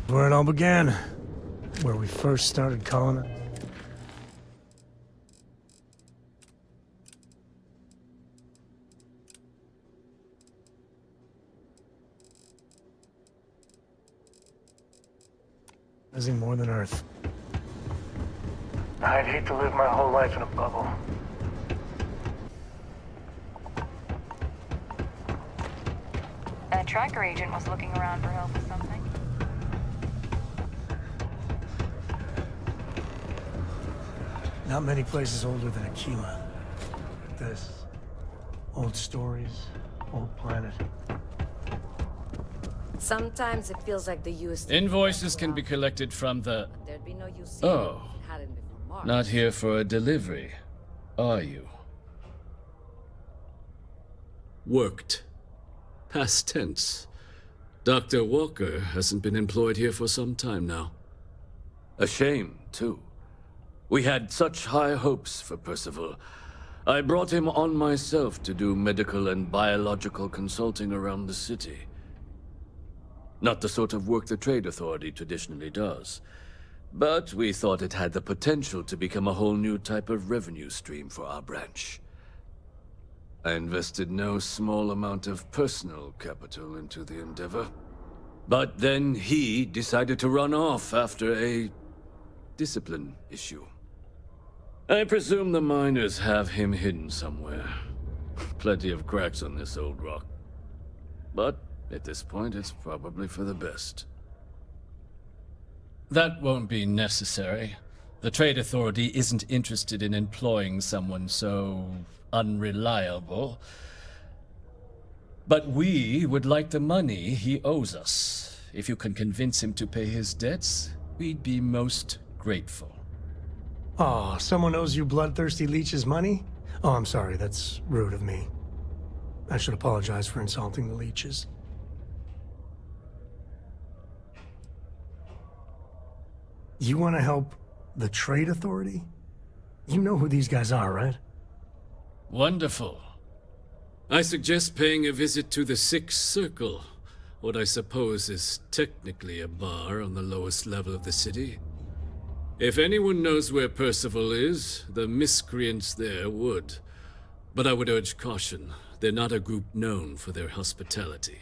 Where it all began. Where we first started calling it. Nothing more than Earth. I'd hate to live my whole life in a bubble. A tracker agent was looking around for help with something. Not many places older than Aquila. This. Old stories, old planet. Sometimes it feels like the US... Invoices can be collected from the... There'd be no use Oh. if it hadn't been for Mars. Not here for a delivery, are you? Worked. Past tense. Dr. Walker hasn't been employed here for some time now. A shame, too. We had such high hopes for Percival. I brought him on myself to do medical and biological consulting around the city. Not the sort of work the Trade Authority traditionally does. But we thought it had the potential to become a whole new type of revenue stream for our branch. I invested no small amount of personal capital into the endeavor. But then he decided to run off after a discipline issue. I presume the miners have him hidden somewhere. Plenty of cracks on this old rock. But at this point, it's probably for the best. That won't be necessary. The Trade Authority isn't interested in employing someone so unreliable. But we would like the money he owes us. If you can convince him to pay his debts, we'd be most grateful. Oh, someone owes you bloodthirsty leeches money? Oh, I'm sorry, that's rude of me. I should apologize for insulting the leeches. You want to help the Trade Authority? You know who these guys are, right? Wonderful. I suggest paying a visit to the Sixth Circle, what I suppose is technically a bar on the lowest level of the city. If anyone knows where Percival is, the miscreants there would. But I would urge caution. They're not a group known for their hospitality.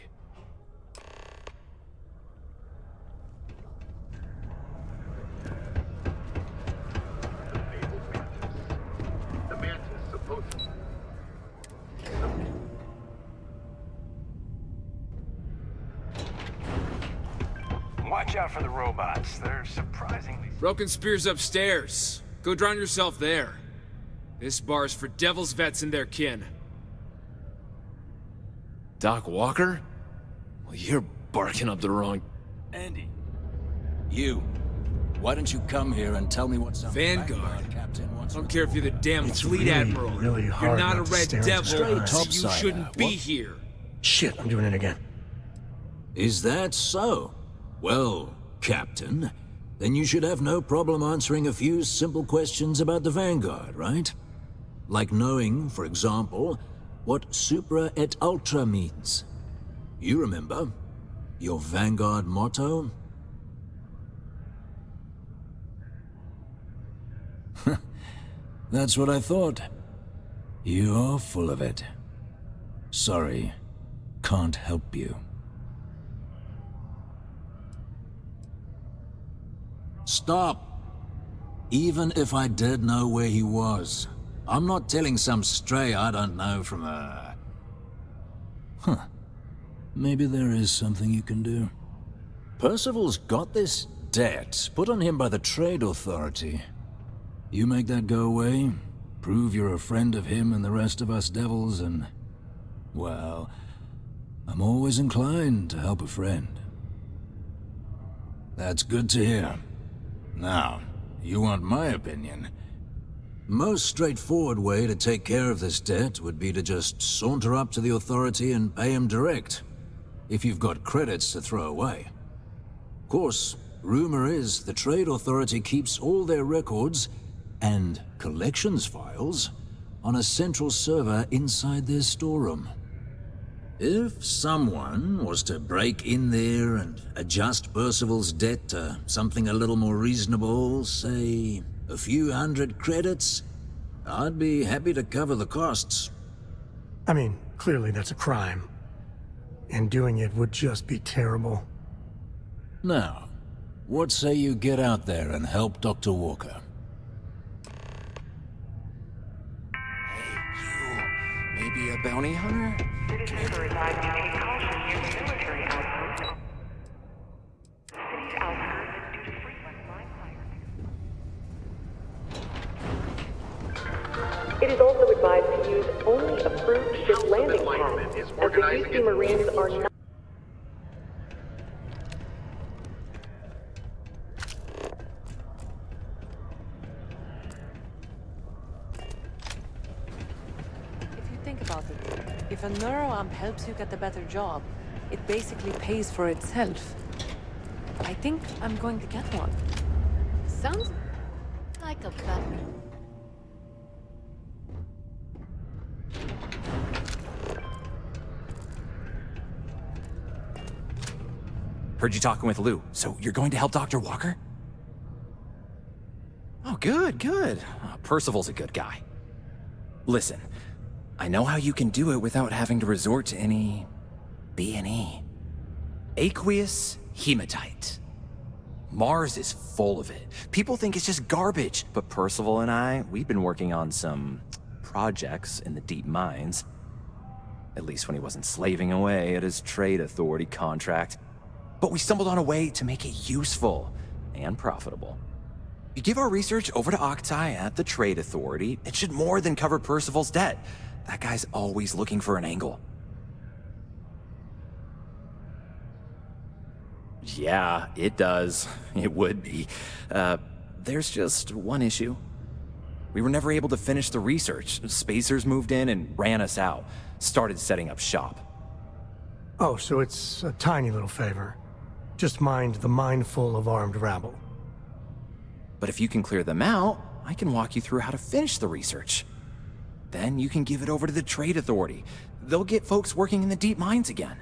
Watch out for the robots. They're surprisingly... Broken Spear's upstairs. Go drown yourself there. This bar's for Devil's vets and their kin. Doc Walker? Well, you're barking up the wrong... Andy. You. Why don't you come here and tell me what's up? Vanguard. Captain wants I don't care if you're the damn fleet really, admiral. really You're hard not a not to red stare into devil, straight so you topside. shouldn't be What? here. Shit, I'm doing it again. Is that so? Well, Captain, then you should have no problem answering a few simple questions about the Vanguard, right? Like knowing, for example, what supra et ultra means. You remember? Your Vanguard motto? That's what I thought. You're full of it. Sorry, can't help you. Stop! Even if I did know where he was, I'm not telling some stray I don't know from a... Huh. Maybe there is something you can do. Percival's got this debt put on him by the Trade Authority. You make that go away, prove you're a friend of him and the rest of us devils, and... well, I'm always inclined to help a friend. That's good to hear. Now, you want my opinion? Most straightforward way to take care of this debt would be to just saunter up to the Authority and pay him direct, if you've got credits to throw away. Of course, rumor is the Trade Authority keeps all their records and collections files on a central server inside their storeroom. If someone was to break in there and adjust Percival's debt to something a little more reasonable, say a few hundred credits, I'd be happy to cover the costs. I mean, clearly that's a crime. And doing it would just be terrible. Now, what say you get out there and help Dr. Walker? Maybe a bounty hunter? Citizens are advised to take caution near the military outpost. The city's outskirts due to frequent line fire. It is also advised to use only approved ship landing pads, as the UC Marines are not. If you think about it, if a neuroamp helps you get a better job, it basically pays for itself. I think I'm going to get one. Sounds like a better. Heard you talking with Lou, so you're going to help Dr. Walker? Oh, good, good. Percival's a good guy. Listen, I know how you can do it without having to resort to any B&E. Aqueous hematite. Mars is full of it. People think it's just garbage, but Percival and I, we've been working on some projects in the deep mines. At least when he wasn't slaving away at his trade authority contract. But we stumbled on a way to make it useful and profitable. You give our research over to Octai at the Trade Authority, it should more than cover Percival's debt. That guy's always looking for an angle. Yeah, it does. It would be. There's just one issue. We were never able to finish the research. Spacers moved in and ran us out. Started setting up shop. Oh, so it's a tiny little favor. Just mind the mindful of armed rabble. But if you can clear them out, I can walk you through how to finish the research. Then you can give it over to the Trade Authority. They'll get folks working in the deep mines again.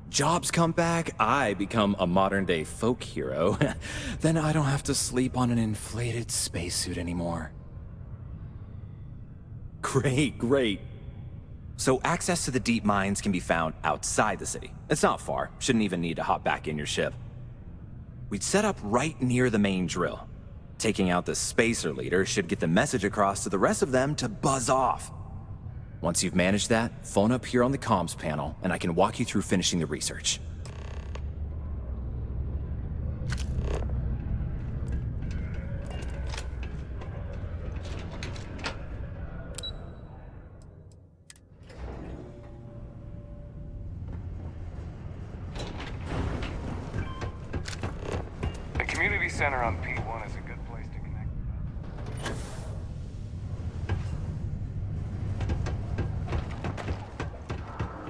Jobs come back, I become a modern-day folk hero. Then I don't have to sleep on an inflated spacesuit anymore. Great, great. So access to the deep mines can be found outside the city. It's not far. Shouldn't even need to hop back in your ship. We'd set up right near the main drill. Taking out the spacer leader should get the message across to the rest of them to buzz off. Once you've managed that, phone up here on the comms panel, and I can walk you through finishing the research. The community center on P1 is a good place to connect.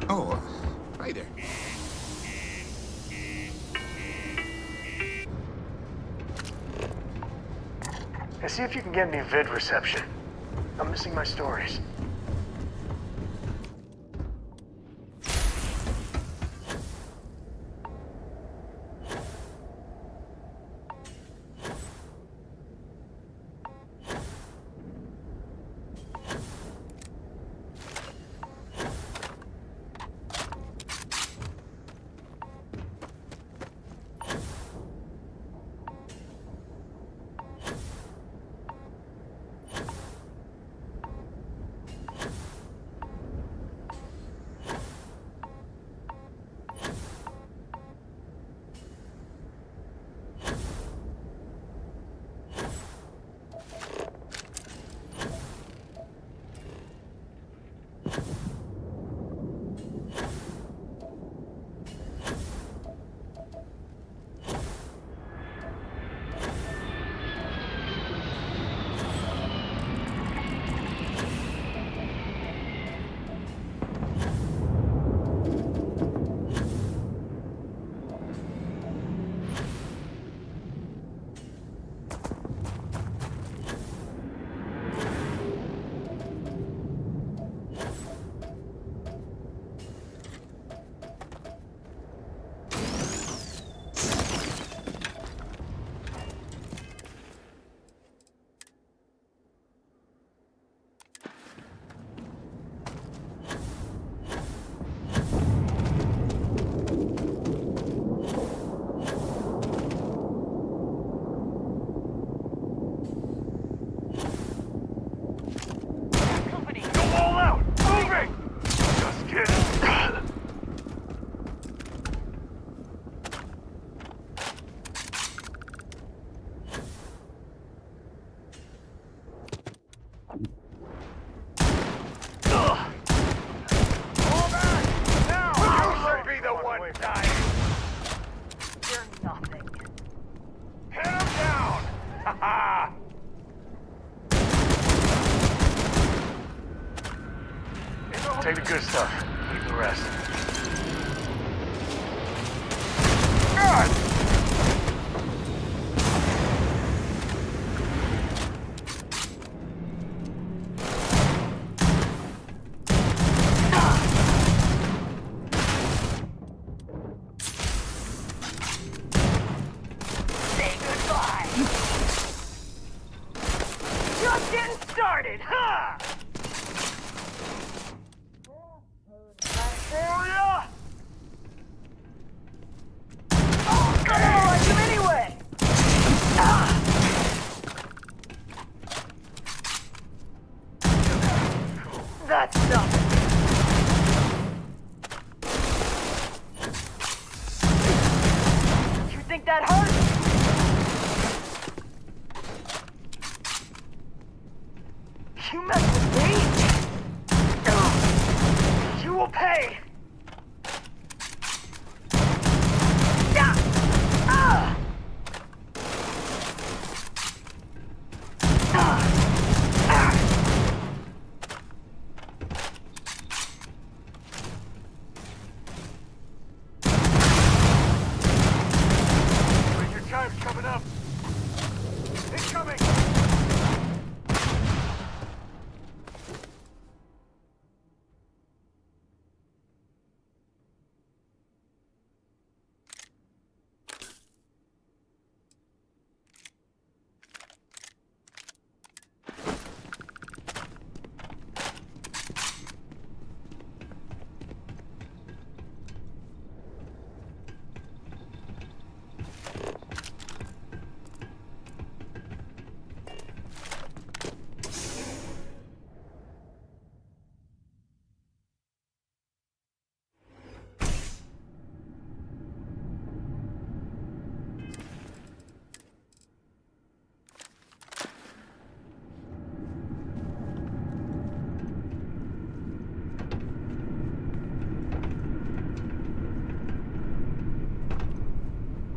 Oh, hi there. Hey, see if you can get me vid reception. I'm missing my stories. Take the good stuff. Leave the rest. God! Say goodbye. Just getting started, huh? For ya! Oh, I never liked him anyway! That's nothing. You think that hurt? You mess with me? You will pay! Your time's coming up. It's coming.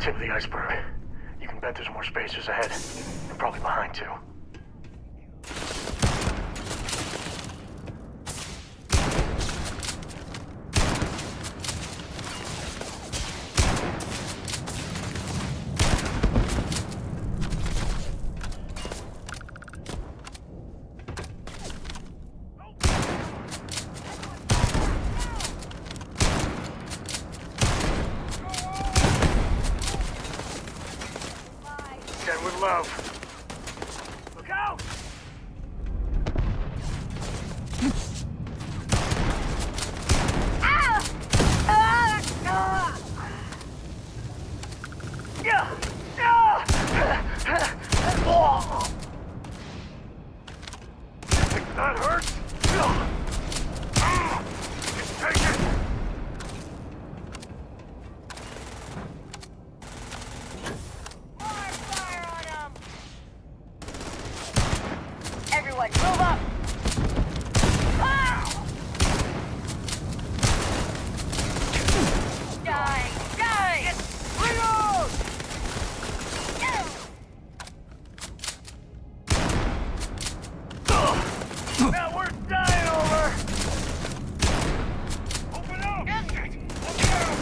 Tip of the iceberg. You can bet there's more spacers ahead. And probably behind, too. Send with love. Look out! That hurts? Take it! Everyone, move up! Die! Die! Reload! Now we're dying over! Open up! Look out!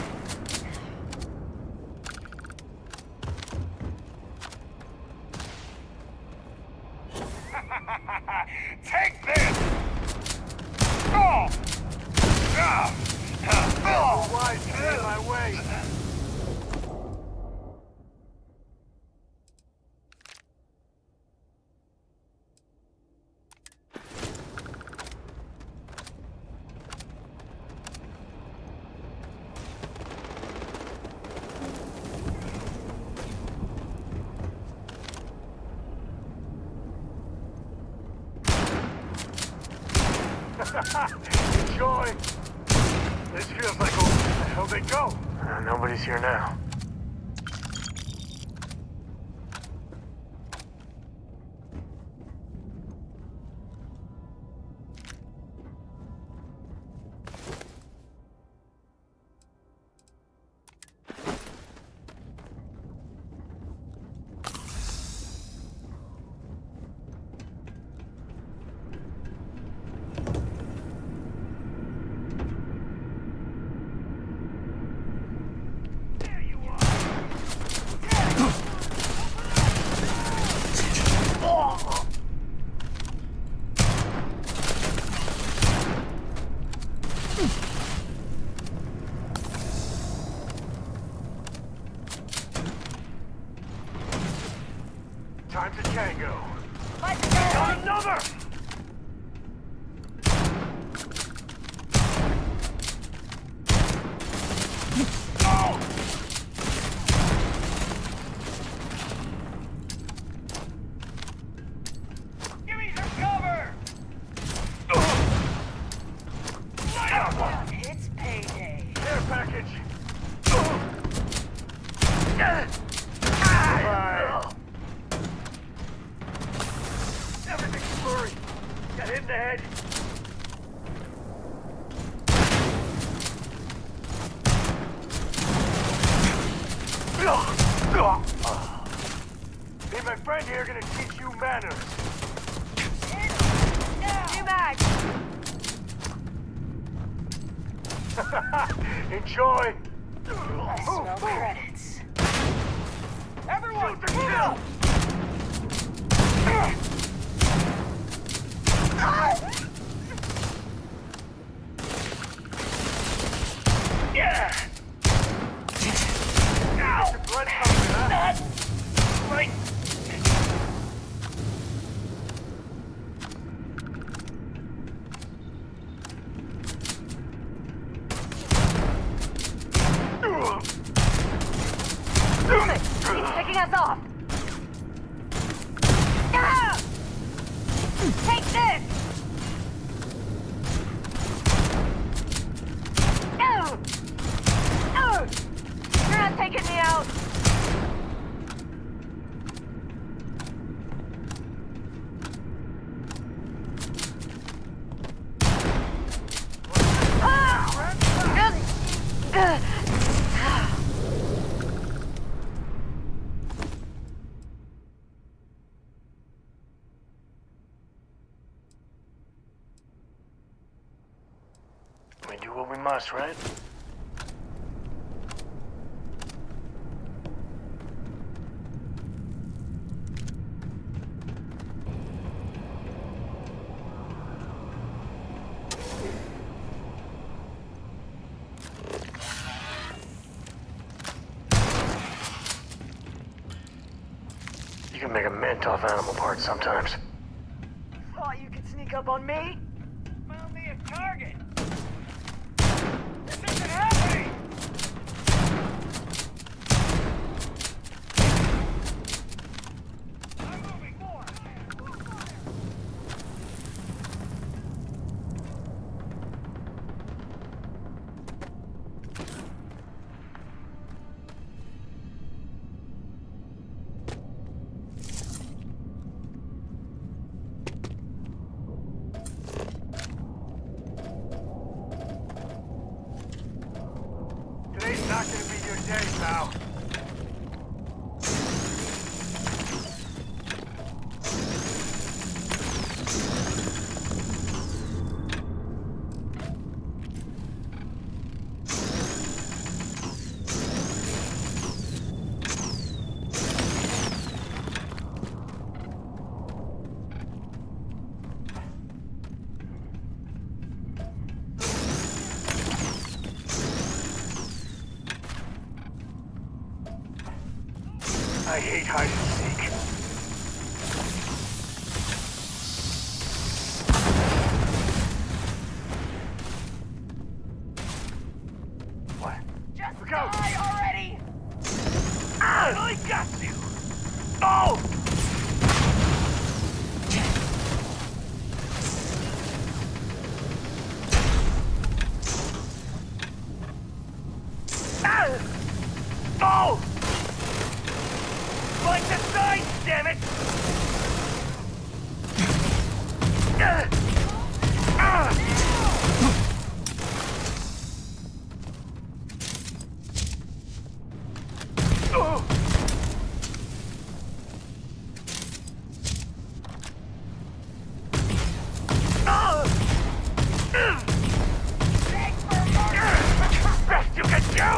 Take this! Oh! Wise, get out of my way! Enjoy! This feels like, where the hell they go? Nobody's here now. hit in the head. Me and my friend here are gonna teach you manners. New mag. Enjoy. I smell credits. Everyone, move out! Yeah! Ow! The blood coming, huh? Right. He's picking us off. Ah! Take this! Oh! Oh! You're not taking me out! We do what we must, right? You can make a mint off animal parts sometimes. Thought you could sneak up on me? Found me a target! This isn't happening! I'm moving more! Today's not gonna be your day, pal. I hate hide and seek. What? Just Look out! die already! I got you! Oh! Oh! Like the sign, damn it! Best you can do!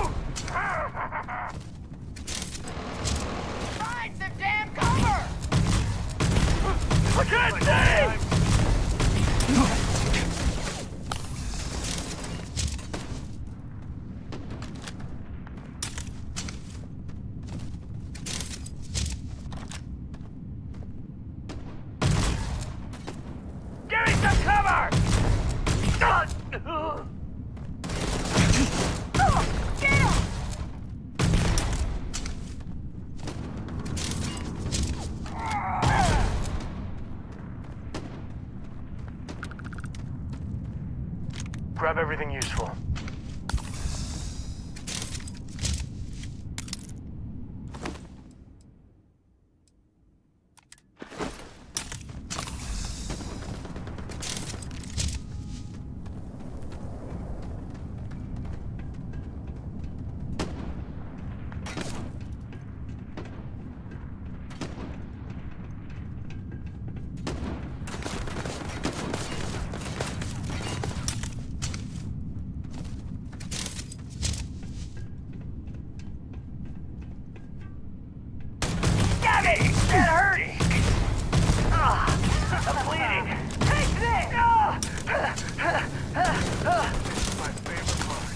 Find some damn cover! I can't see! Give me some cover! Get him! Grab everything useful. My favorite part.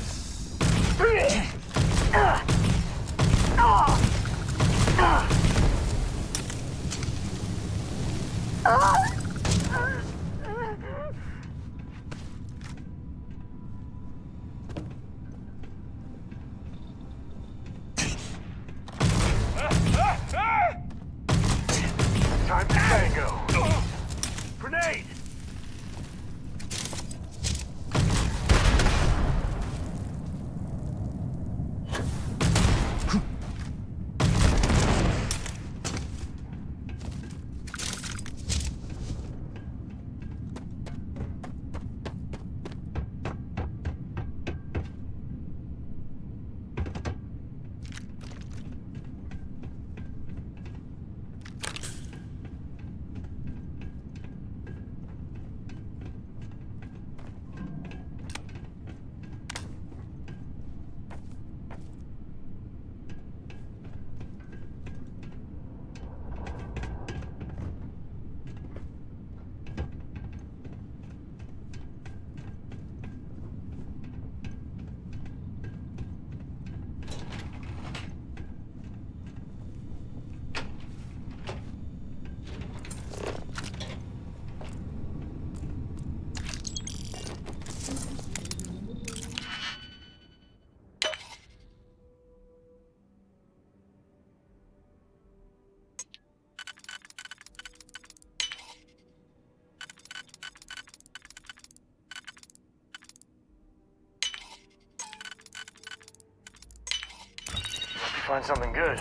Time to tango. Grenade! Find something good.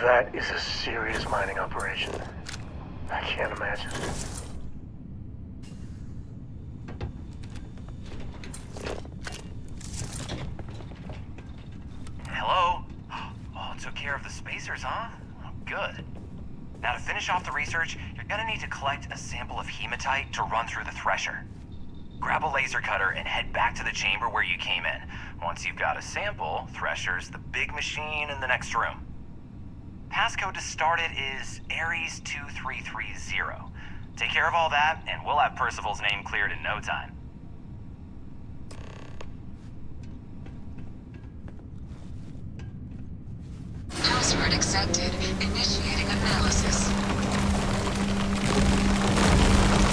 That is a serious mining operation. I can't imagine. Hello? Oh, took care of the spacers, huh? Oh, good. Now to finish off the research, you're gonna need to collect a sample of hematite to run through the thresher. Grab a laser cutter and head back to the chamber where you came in. Once you've got a sample, Thresher's the big machine in the next room. Passcode to start it is Ares 2330. Take care of all that, and we'll have Percival's name cleared in no time. Password accepted. Initiating analysis.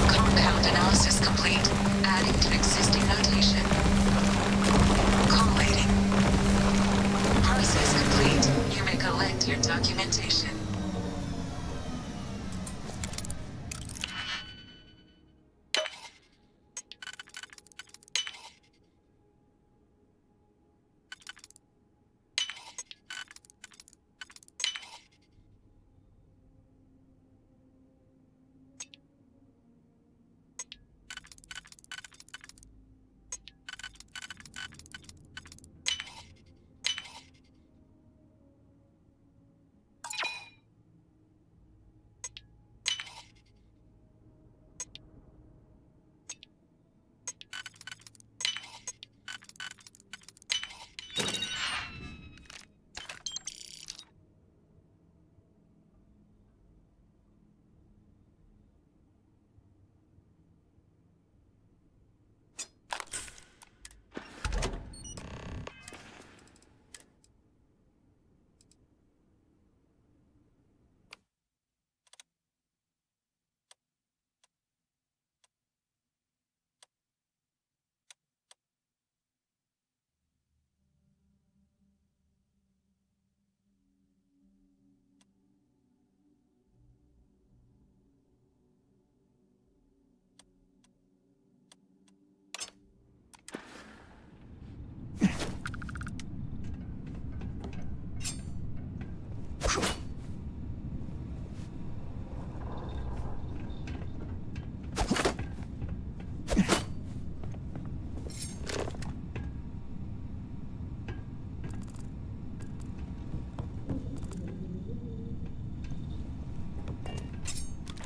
Compound analysis complete. Adding to existing notation. Collating. Process complete. You may collect your documentation.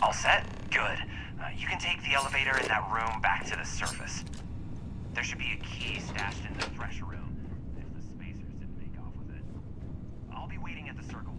All set? Good. You can take the elevator in that room back to the surface. There should be a key stashed in the thresher room if the spacers didn't make off with it. I'll be waiting at the circle.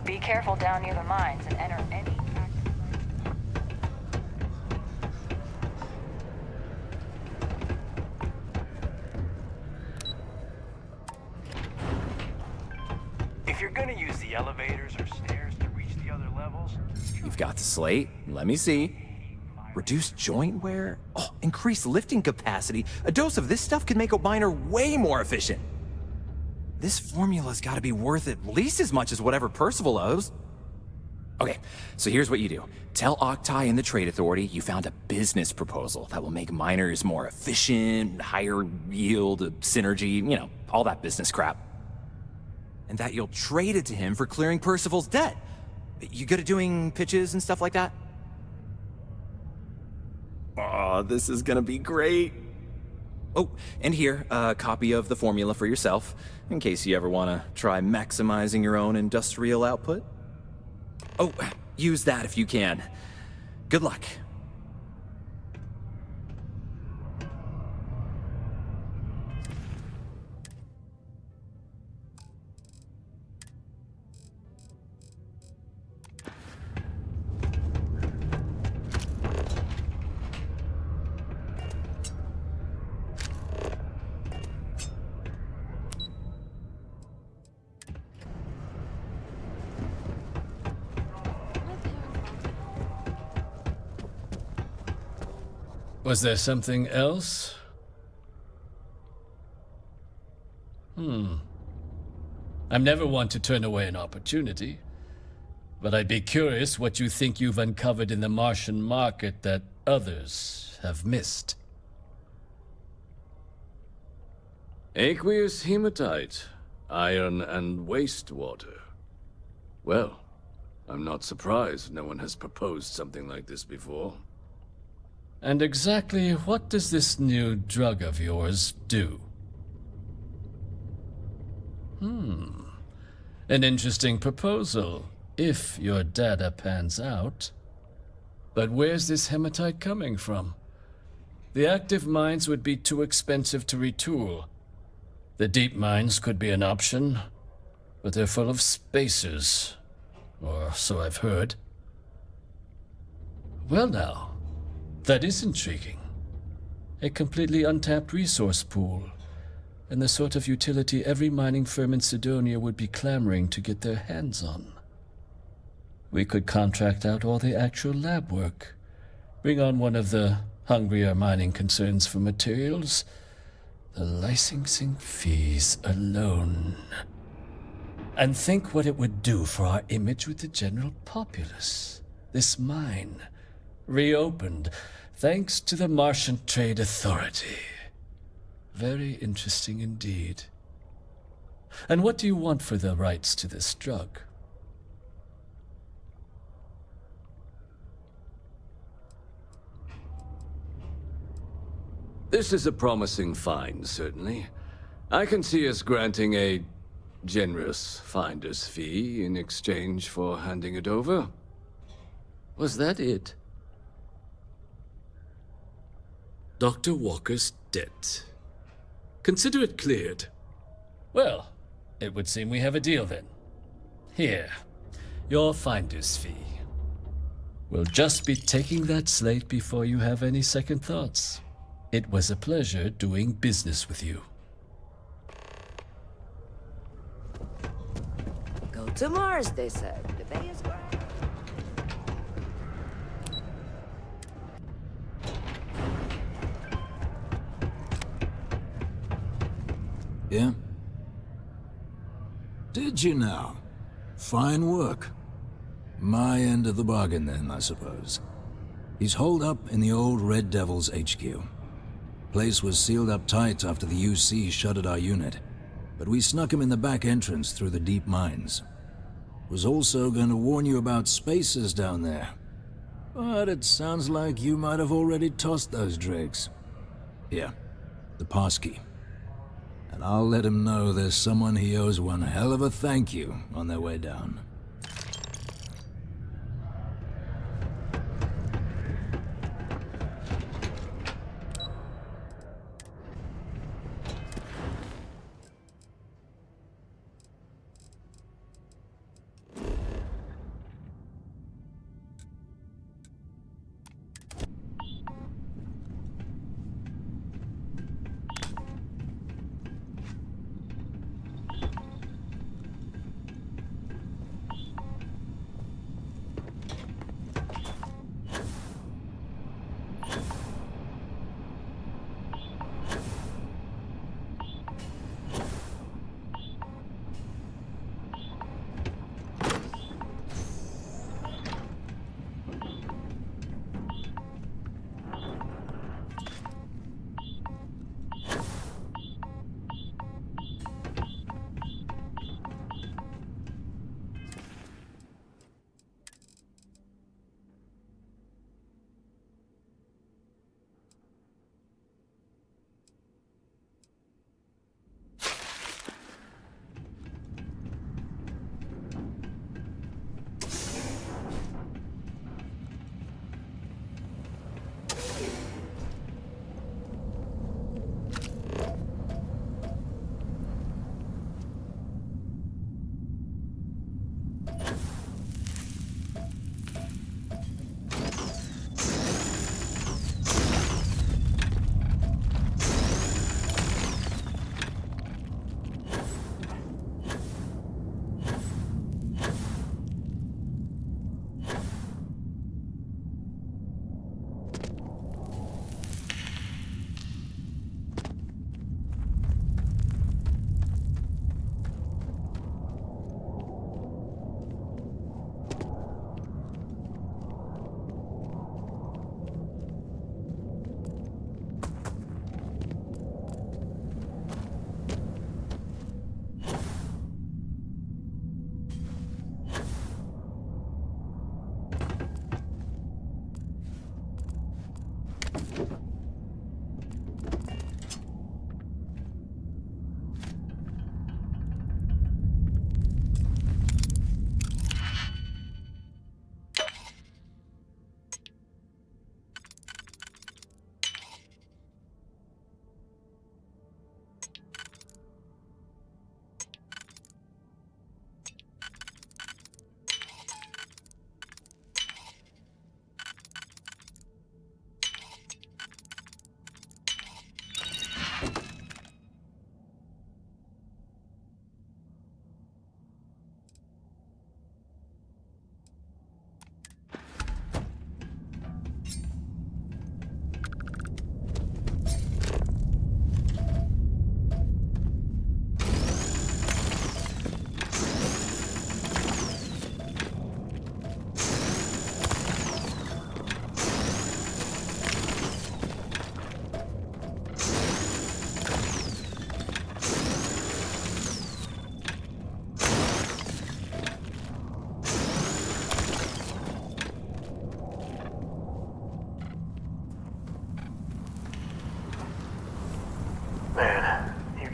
Be careful down near the mines and enter any... If you're gonna use the elevators or stairs to reach the other levels... You've got the slate. Let me see. Reduced joint wear? Oh, increased lifting capacity. A dose of this stuff could make a miner way more efficient. This formula's gotta be worth at least as much as whatever Percival owes. Okay, so here's what you do. Tell Octai and the Trade Authority you found a business proposal that will make miners more efficient, higher yield, synergy, you know, all that business crap. And that you'll trade it to him for clearing Percival's debt. You good at doing pitches and stuff like that? Oh, this is gonna be great. Oh, and here, a copy of the formula for yourself, in case you ever want to try maximizing your own industrial output. Oh, use that if you can. Good luck. Was there something else? I'm never one to turn away an opportunity, but I'd be curious what you think you've uncovered in the Martian market that others have missed. Aqueous hematite, iron and wastewater. Well, I'm not surprised no one has proposed something like this before. And exactly what does this new drug of yours do? An interesting proposal, if your data pans out. But where's this hematite coming from? The active mines would be too expensive to retool. The deep mines could be an option, but they're full of spacers, or so I've heard. Well now, that is intriguing. A completely untapped resource pool, and the sort of utility every mining firm in Sidonia would be clamoring to get their hands on. We could contract out all the actual lab work, bring on one of the hungrier mining concerns for materials. The licensing fees alone. And think what it would do for our image with the general populace. This mine, reopened thanks to the Martian Trade Authority. Very interesting indeed. And what do you want for the rights to this drug? This is a promising find, certainly. I can see us granting a generous finder's fee in exchange for handing it over. Was that it? Dr. Walker's debt. Consider it cleared. Well, it would seem we have a deal then. Here, your finder's fee. We'll just be taking that slate before you have any second thoughts. It was a pleasure doing business with you. Go to Mars, they said. The bay is grand. Yeah? Did you now? Fine work. My end of the bargain then, I suppose. He's holed up in the old Red Devils HQ. Place was sealed up tight after the UC shuttered our unit, but we snuck him in the back entrance through the deep mines. Was also going to warn you about spacers down there, but it sounds like you might have already tossed those dregs. Here, the passkey. And I'll let him know there's someone he owes one hell of a thank you on their way down.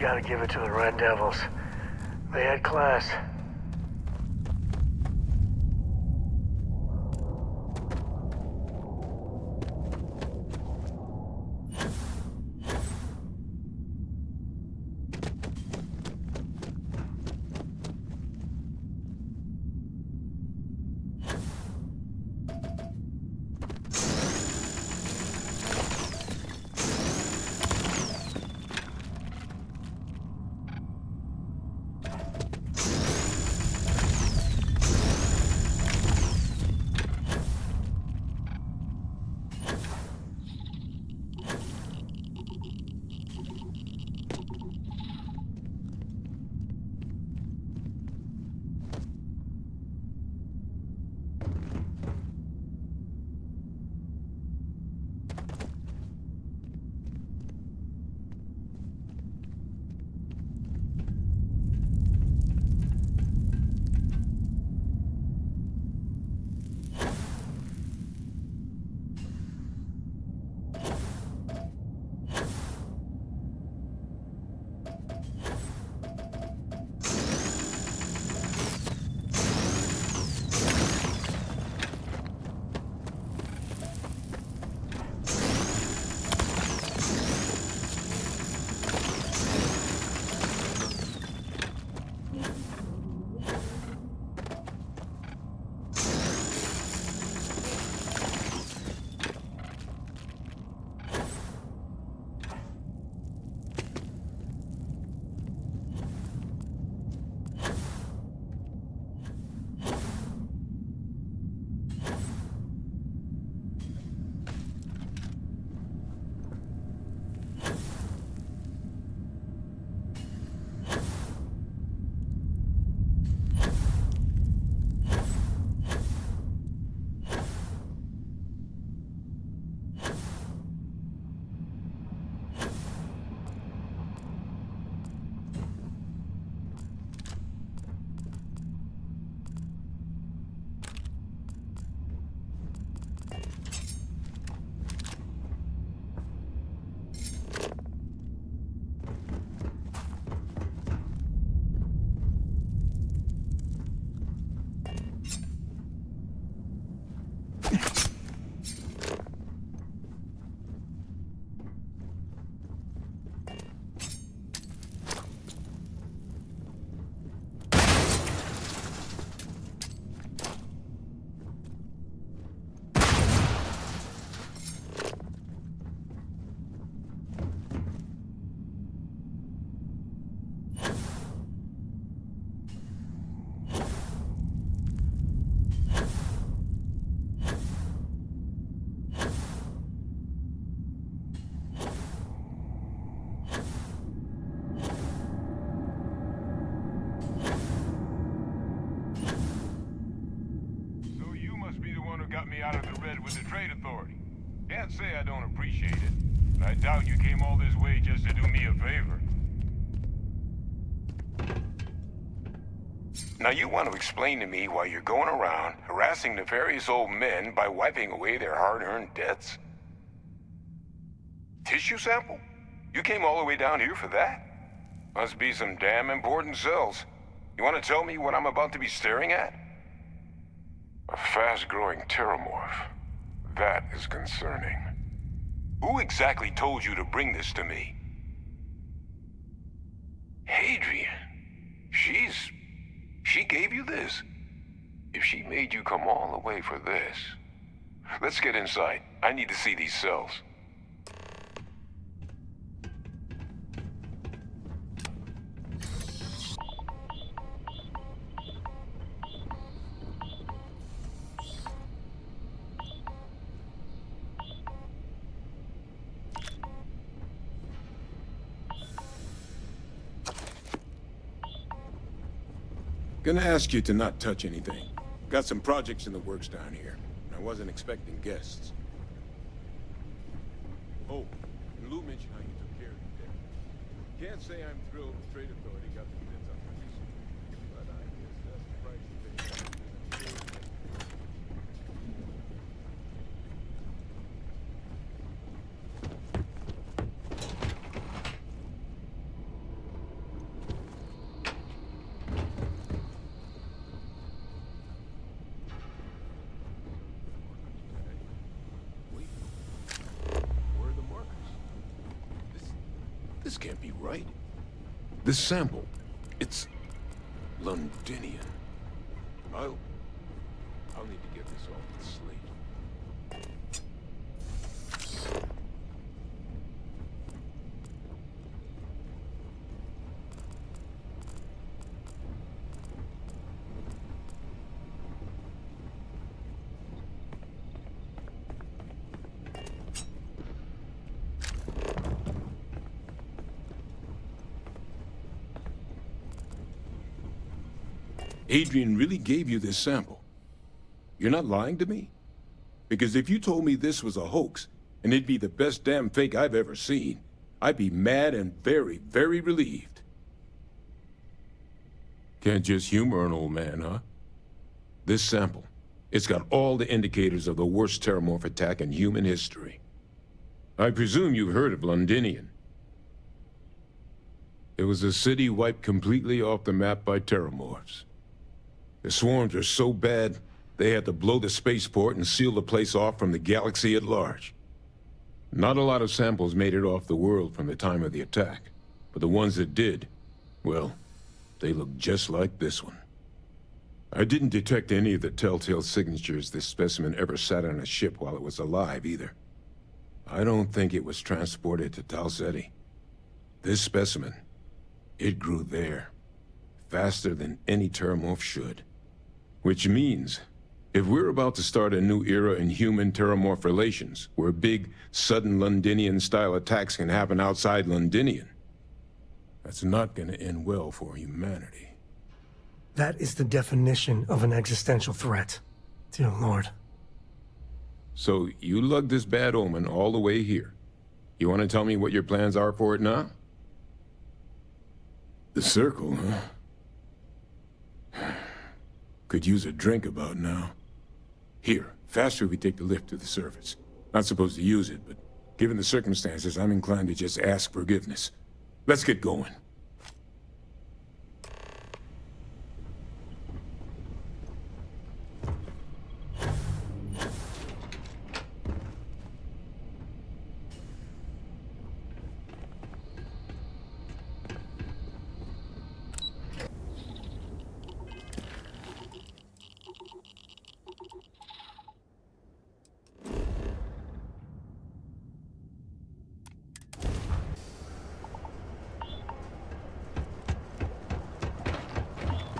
gotta give it to the Red Devils. They had class. Out of the red with the trade authority. Can't say I don't appreciate it, but I doubt you came all this way just to do me a favor. Now you want to explain to me why you're going around harassing nefarious old men by wiping away their hard-earned debts? Tissue sample? You came all the way down here for that? Must be some damn important cells. You want to tell me what I'm about to be staring at? A fast-growing terramorph. That is concerning. Who exactly told you to bring this to me? Hadrian. She gave you this? If she made you come all the way for this... Let's get inside. I need to see these cells. Gonna ask you to not touch anything. Got some projects in the works down here. I wasn't expecting guests. Oh, and Lou mentioned how you took care of the debt. Can't say I'm thrilled the trade authority got the bids on the recent, but I guess that's the price you pay. This can't be right. This sample, it's Londinian. I'll need to get this off the slate. Adrian really gave you this sample. You're not lying to me? Because if you told me this was a hoax, and it'd be the best damn fake I've ever seen, I'd be mad and very, very relieved. Can't just humor an old man, huh? This sample, it's got all the indicators of the worst terramorph attack in human history. I presume you've heard of Londinian. It was a city wiped completely off the map by terramorphs. The swarms are so bad, they had to blow the spaceport and seal the place off from the galaxy at large. Not a lot of samples made it off the world from the time of the attack, but the ones that did, well, they look just like this one. I didn't detect any of the telltale signatures this specimen ever sat on a ship while it was alive, either. I don't think it was transported to Tal Ceti. This specimen, it grew there, faster than any terramorph should. Which means, if we're about to start a new era in human-terramorph relations, where big, sudden Londinian-style attacks can happen outside Londinian, that's not gonna end well for humanity. That is the definition of an existential threat. Dear Lord. So, you lugged this bad omen all the way here. You want to tell me what your plans are for it now? The circle, huh? Could use a drink about now. Here, faster we take the lift to the surface. Not supposed to use it, but given the circumstances, I'm inclined to just ask forgiveness. Let's get going.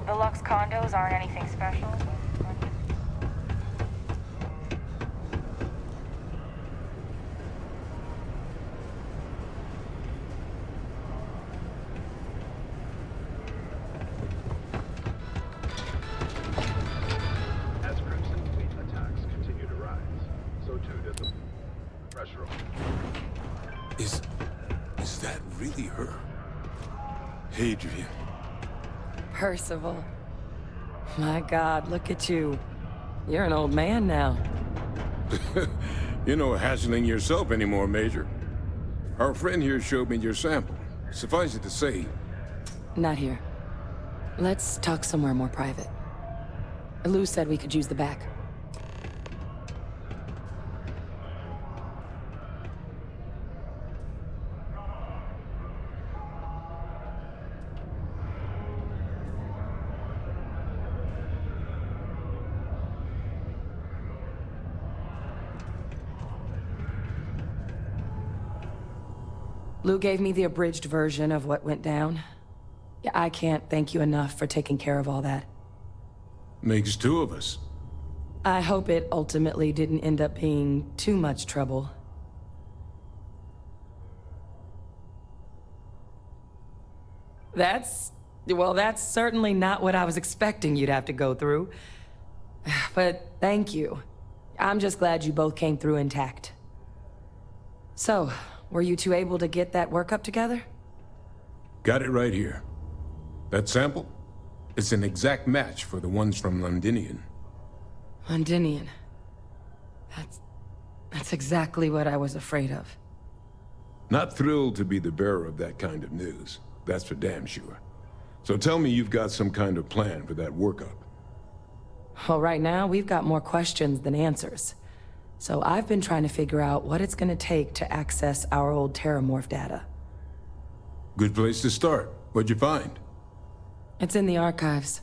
The Lux condos aren't anything special. As Crimson Fleet attacks continue to rise, so too does the pressure. Is that really her? Adrian. Percival. My God, look at you. You're an old man now. You're no hatchling yourself anymore, Major. Our friend here showed me your sample. Suffice it to say... Not here. Let's talk somewhere more private. Lou said we could use the back. Lou gave me the abridged version of what went down. Yeah, I can't thank you enough for taking care of all that. Makes two of us. I hope it ultimately didn't end up being too much trouble. That's certainly not what I was expecting you'd have to go through. But thank you. I'm just glad you both came through intact. So, were you two able to get that workup together? Got it right here. That sample? It's an exact match for the ones from Londinian. Londinian. That's exactly what I was afraid of. Not thrilled to be the bearer of that kind of news. That's for damn sure. So tell me you've got some kind of plan for that workup. Well, right now, we've got more questions than answers. So I've been trying to figure out what it's gonna take to access our old terramorph data. Good place to start. What'd you find? It's in the archives.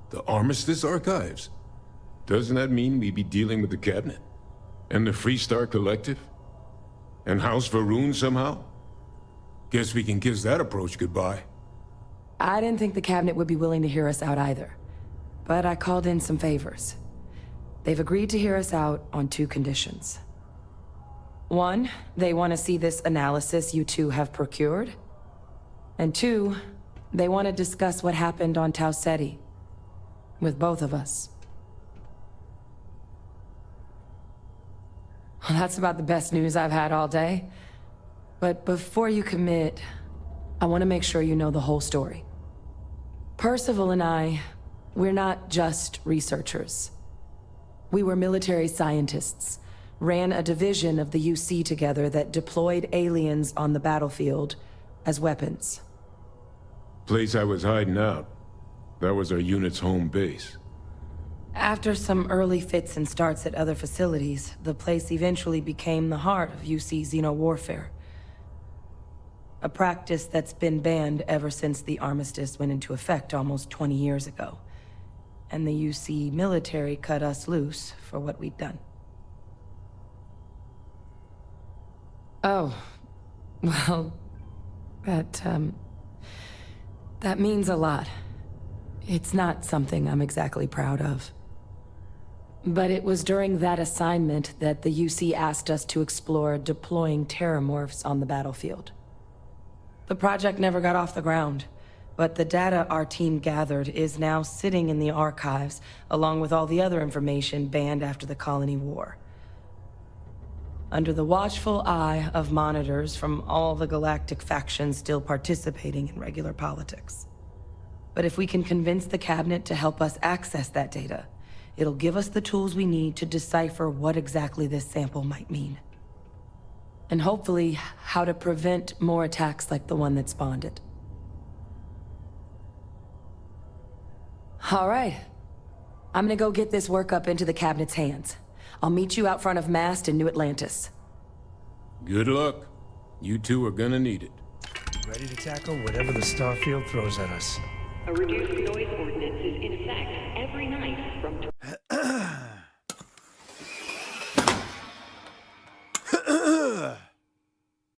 The Armistice Archives? Doesn't that mean we'd be dealing with the Cabinet? And the Freestar Collective? And House Varun somehow? Guess we can kiss that approach goodbye. I didn't think the cabinet would be willing to hear us out either. But I called in some favors. They've agreed to hear us out on 2 conditions. 1, they want to see this analysis you two have procured. And 2, they want to discuss what happened on Tau Ceti. With both of us. Well, that's about the best news I've had all day. But before you commit, I want to make sure you know the whole story. Percival and I, we're not just researchers. We were military scientists, ran a division of the UC together that deployed aliens on the battlefield as weapons. Place I was hiding out. That was our unit's home base. After some early fits and starts at other facilities, the place eventually became the heart of UC xeno-warfare. A practice that's been banned ever since the armistice went into effect almost 20 years ago. And the UC military cut us loose for what we'd done. Oh, well, that means a lot. It's not something I'm exactly proud of. But it was during that assignment that the UC asked us to explore deploying terramorphs on the battlefield. The project never got off the ground, but the data our team gathered is now sitting in the archives, along with all the other information banned after the Colony War. Under the watchful eye of monitors from all the galactic factions still participating in regular politics. But if we can convince the Cabinet to help us access that data, it'll give us the tools we need to decipher what exactly this sample might mean. And hopefully, how to prevent more attacks like the one that spawned it. All right. I'm gonna go get this work up into the Cabinet's hands. I'll meet you out front of Mast in New Atlantis. Good luck. You two are gonna need it. Ready to tackle whatever the Starfield throws at us. A reduced noise ordinance